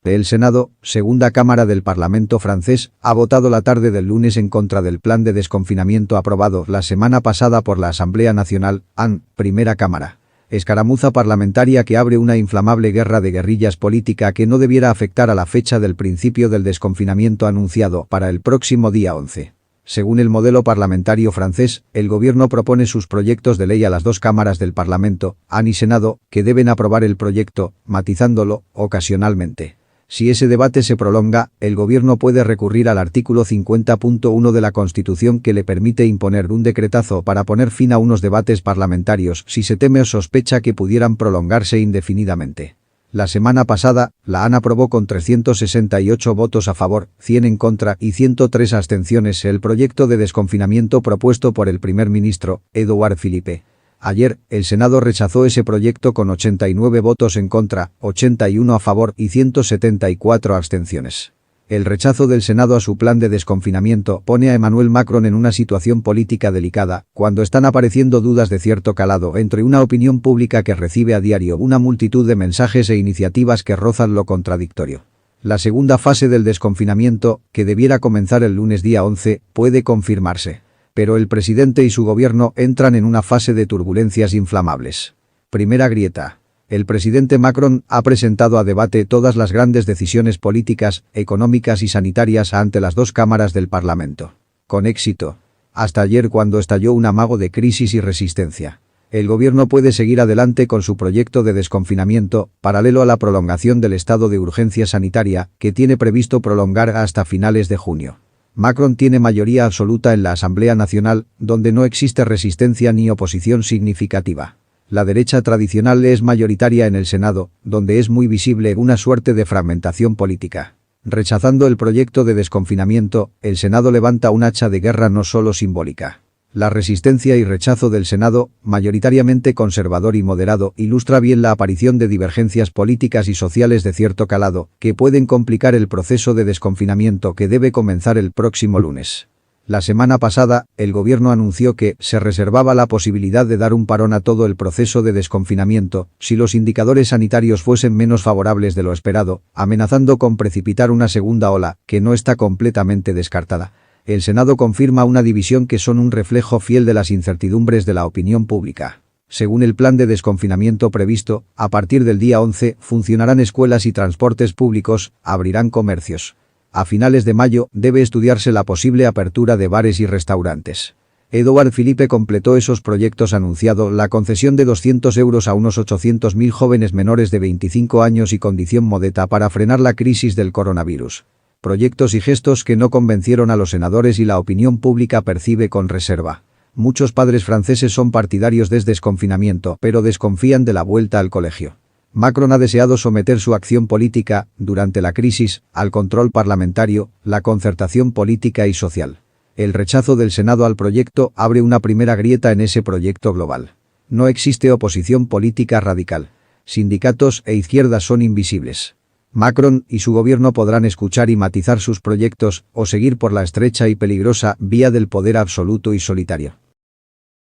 El Senado, segunda cámara del Parlamento francés, ha votado la tarde del lunes en contra del plan de desconfinamiento aprobado la semana pasada por la Asamblea Nacional, AN, primera cámara. Escaramuza parlamentaria que abre una inflamable guerra de guerrillas política que no debiera afectar a la fecha del principio del desconfinamiento anunciado para el próximo día 11. Según el modelo parlamentario francés, el gobierno propone sus proyectos de ley a las dos cámaras del Parlamento, AN y Senado, que deben aprobar el proyecto, matizándolo, ocasionalmente. Si ese debate se prolonga, el gobierno puede recurrir al artículo 50.1 de la Constitución que le permite imponer un decretazo para poner fin a unos debates parlamentarios si se teme o sospecha que pudieran prolongarse indefinidamente. La semana pasada, la AN aprobó con 368 votos a favor, 100 en contra y 103 abstenciones el proyecto de desconfinamiento propuesto por el primer ministro, Édouard Philippe. Ayer, el Senado rechazó ese proyecto con 89 votos en contra, 81 a favor y 174 abstenciones. El rechazo del Senado a su plan de desconfinamiento pone a Emmanuel Macron en una situación política delicada, cuando están apareciendo dudas de cierto calado entre una opinión pública que recibe a diario una multitud de mensajes e iniciativas que rozan lo contradictorio. La segunda fase del desconfinamiento, que debiera comenzar el lunes día 11, puede confirmarse. Pero el presidente y su gobierno entran en una fase de turbulencias inflamables. Primera grieta. El presidente Macron ha presentado a debate todas las grandes decisiones políticas, económicas y sanitarias ante las dos cámaras del Parlamento. Con éxito. Hasta ayer cuando estalló un amago de crisis y resistencia. El gobierno puede seguir adelante con su proyecto de desconfinamiento, paralelo a la prolongación del estado de urgencia sanitaria, que tiene previsto prolongar hasta finales de junio. Macron tiene mayoría absoluta en la Asamblea Nacional, donde no existe resistencia ni oposición significativa. La derecha tradicional es mayoritaria en el Senado, donde es muy visible una suerte de fragmentación política. Rechazando el proyecto de desconfinamiento, el Senado levanta un hacha de guerra no solo simbólica. La resistencia y rechazo del Senado, mayoritariamente conservador y moderado, ilustra bien la aparición de divergencias políticas y sociales de cierto calado, que pueden complicar el proceso de desconfinamiento que debe comenzar el próximo lunes. La semana pasada, el gobierno anunció que se reservaba la posibilidad de dar un parón a todo el proceso de desconfinamiento si los indicadores sanitarios fuesen menos favorables de lo esperado, amenazando con precipitar una segunda ola, que no está completamente descartada. El Senado confirma una división que son un reflejo fiel de las incertidumbres de la opinión pública. Según el plan de desconfinamiento previsto, a partir del día 11 funcionarán escuelas y transportes públicos, abrirán comercios. A finales de mayo debe estudiarse la posible apertura de bares y restaurantes. Édouard Philippe completó esos proyectos anunciando la concesión de 200 euros a unos 800.000 jóvenes menores de 25 años y condición modeta para frenar la crisis del coronavirus. Proyectos y gestos que no convencieron a los senadores y la opinión pública percibe con reserva. Muchos padres franceses son partidarios del desconfinamiento, pero desconfían de la vuelta al colegio. Macron ha deseado someter su acción política, durante la crisis, al control parlamentario, la concertación política y social. El rechazo del Senado al proyecto abre una primera grieta en ese proyecto global. No existe oposición política radical. Sindicatos e izquierdas son invisibles. Macron y su gobierno podrán escuchar y matizar sus proyectos o seguir por la estrecha y peligrosa vía del poder absoluto y solitario.